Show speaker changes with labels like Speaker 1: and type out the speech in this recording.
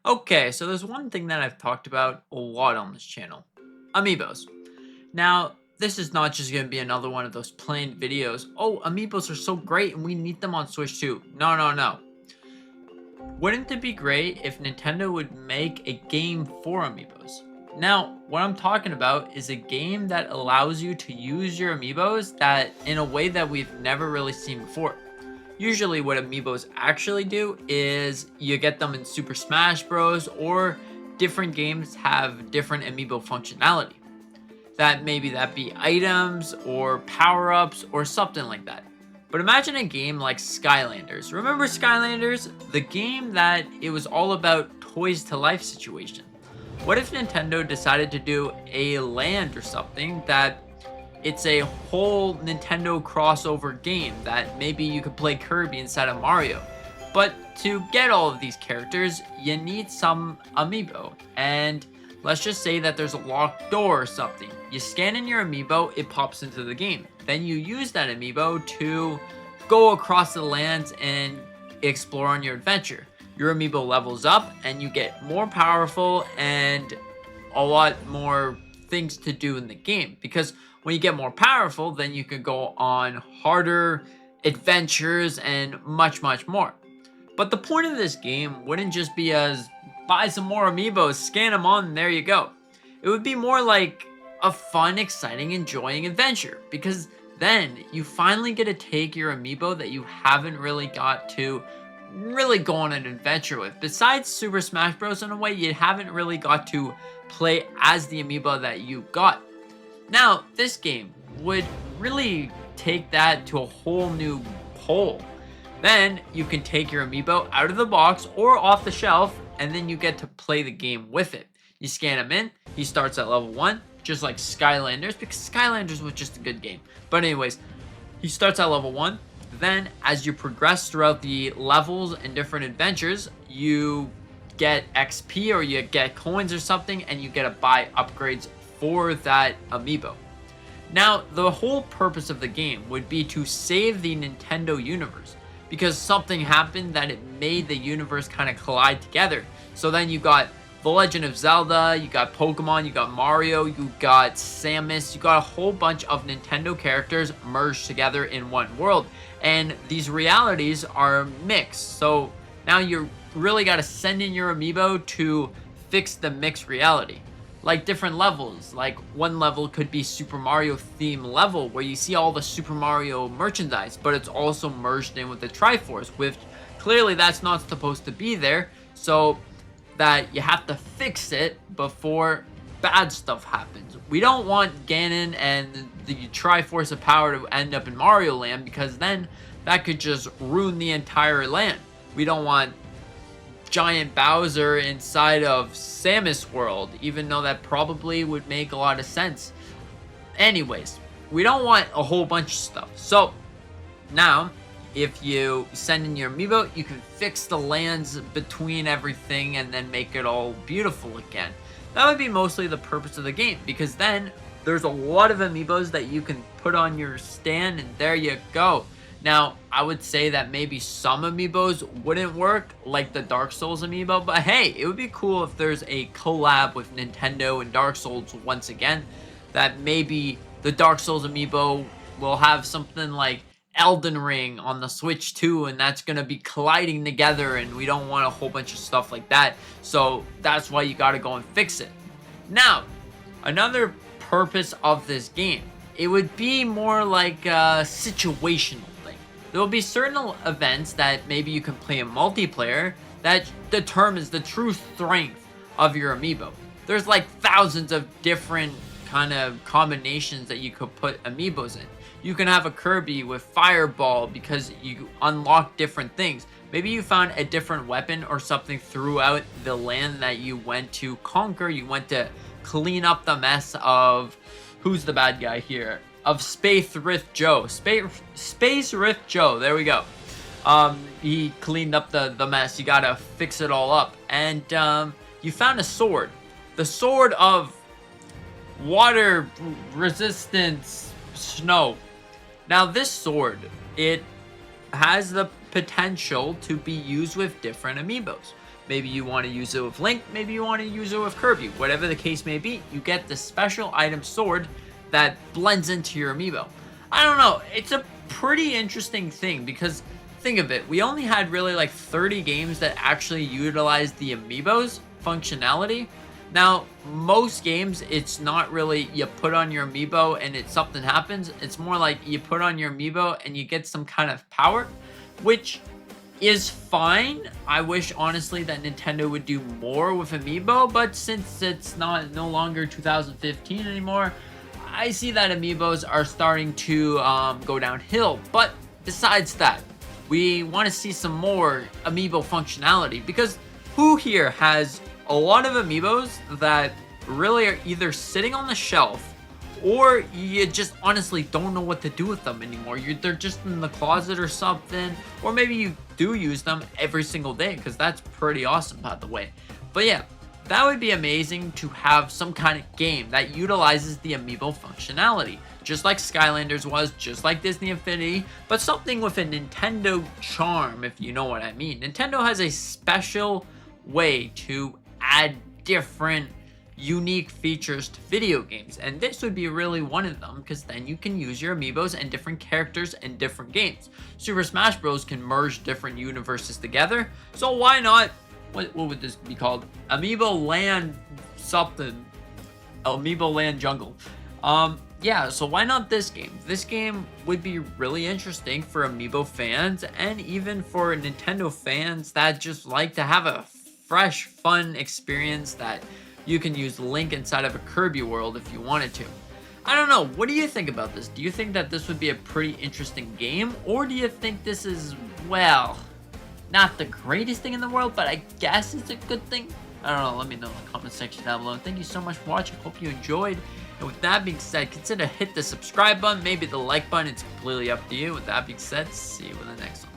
Speaker 1: Okay, so there's one thing that I've talked about a lot on this channel. Amiibos. Now, this is not just going to be another one of those plain videos. Oh, Amiibos are so great and we need them on Switch too. No, no, no. Wouldn't it be great if Nintendo would make a game for Amiibos? Now, what I'm talking about is a game that allows you to use your Amiibos that in a way that we've never really seen before. Usually what Amiibos actually do is you get them in Super Smash Bros. Or different games have different Amiibo functionality. That maybe that be items or power-ups or something like that. But imagine a game like Skylanders. Remember Skylanders? The game that it was all about toys to life situation. What if Nintendo decided to do a land or something that it's a whole Nintendo crossover game that maybe you could play Kirby instead of Mario? But to get all of these characters, you need some amiibo. And let's just say that there's a locked door or something. You scan in your amiibo, it pops into the game. Then you use that amiibo to go across the lands and explore on your adventure. Your amiibo levels up and you get more powerful and a lot more things to do in the game. Because when you get more powerful, then you can go on harder adventures and much, much more. But the point of this game wouldn't just be as buy some more amiibos, scan them on, and there you go. It would be more like a fun, exciting, enjoying adventure, because then you finally get to take your amiibo that you haven't really got to really go on an adventure with. Besides Super Smash Bros. In a way, you haven't really got to play as the amiibo that you got. Now, this game would really take that to a whole new pole. Then you can take your amiibo out of the box or off the shelf, and then you get to play the game with it. You scan him in, he starts at level 1, just like Skylanders, because Skylanders was just a good game. But anyways, he starts at level 1. Then, as you progress throughout the levels and different adventures, you get XP or you get coins or something, and you get to buy upgrades for that amiibo. Now, the whole purpose of the game would be to save the Nintendo universe, because something happened that it made the universe kind of collide together. So then you got The Legend of Zelda, you got Pokemon, you got Mario, you got Samus, you got a whole bunch of Nintendo characters merged together in one world. And these realities are mixed. So now you really got to send in your amiibo to fix the mixed reality. Like different levels, like one level could be Super Mario theme level where you see all the Super Mario merchandise, but it's also merged in with the Triforce, which clearly that's not supposed to be there, so that you have to fix it before bad stuff happens. We don't want Ganon and the Triforce of Power to end up in Mario Land, because then that could just ruin the entire land. We don't want giant Bowser inside of Samus World, even though that probably would make a lot of sense. Anyways, we don't want a whole bunch of stuff. So now, if you send in your amiibo, you can fix the lands between everything and then make it all beautiful again. That would be mostly the purpose of the game, because then there's a lot of amiibos that you can put on your stand, and there you go. Now, I would say that maybe some amiibos wouldn't work, like the Dark Souls amiibo, but hey, it would be cool if there's a collab with Nintendo and Dark Souls once again, that maybe the Dark Souls amiibo will have something like Elden Ring on the Switch too, and that's going to be colliding together, and we don't want a whole bunch of stuff like that, so that's why you got to go and fix it. Now, another purpose of this game, it would be more like a situational. There will be certain events that maybe you can play in multiplayer that determines the true strength of your amiibo. There's like thousands of different kind of combinations that you could put amiibos in. You can have a Kirby with Fireball because you unlock different things. Maybe you found a different weapon or something throughout the land that you went to conquer. You went to clean up the mess of, who's the bad guy here? Of Space Rift Joe. Space Rift Joe, there we go. He cleaned up the mess. You gotta fix it all up. And you found a sword. The sword of water resistance snow. Now this sword, it has the potential to be used with different amiibos. Maybe you want to use it with Link, maybe you want to use it with Kirby. Whatever the case may be, you get the special item sword that blends into your amiibo. I don't know, it's a pretty interesting thing because think of it, we only had really like 30 games that actually utilized the amiibos functionality. Now, most games, it's not really you put on your amiibo and something happens. It's more like you put on your amiibo and you get some kind of power, which is fine. I wish honestly that Nintendo would do more with amiibo, but since it's no longer 2015 anymore, I see that amiibos are starting to go downhill. But besides that, we want to see some more amiibo functionality, because who here has a lot of amiibos that really are either sitting on the shelf or you just honestly don't know what to do with them anymore. They're just in the closet or something, or maybe you do use them every single day, because that's pretty awesome, by the way. But yeah, that would be amazing to have some kind of game that utilizes the amiibo functionality, just like Skylanders was, just like Disney Infinity, but something with a Nintendo charm, if you know what I mean. Nintendo has a special way to add different unique features to video games, and this would be really one of them, because then you can use your amiibos and different characters in different games. Super Smash Bros can merge different universes together, so why not, what would this be called? Amiibo Land something. Amiibo Land Jungle. Yeah, so why not this game? This game would be really interesting for amiibo fans and even for Nintendo fans that just like to have a fresh, fun experience that you can use Link inside of a Kirby world if you wanted to. I don't know, what do you think about this? Do you think that this would be a pretty interesting game? Or do you think this is, well, not the greatest thing in the world, but I guess it's a good thing? I don't know, let me know in the comment section down below. Thank you so much for watching, hope you enjoyed. And with that being said, consider hit the subscribe button, maybe the like button, it's completely up to you. With that being said, see you in the next one.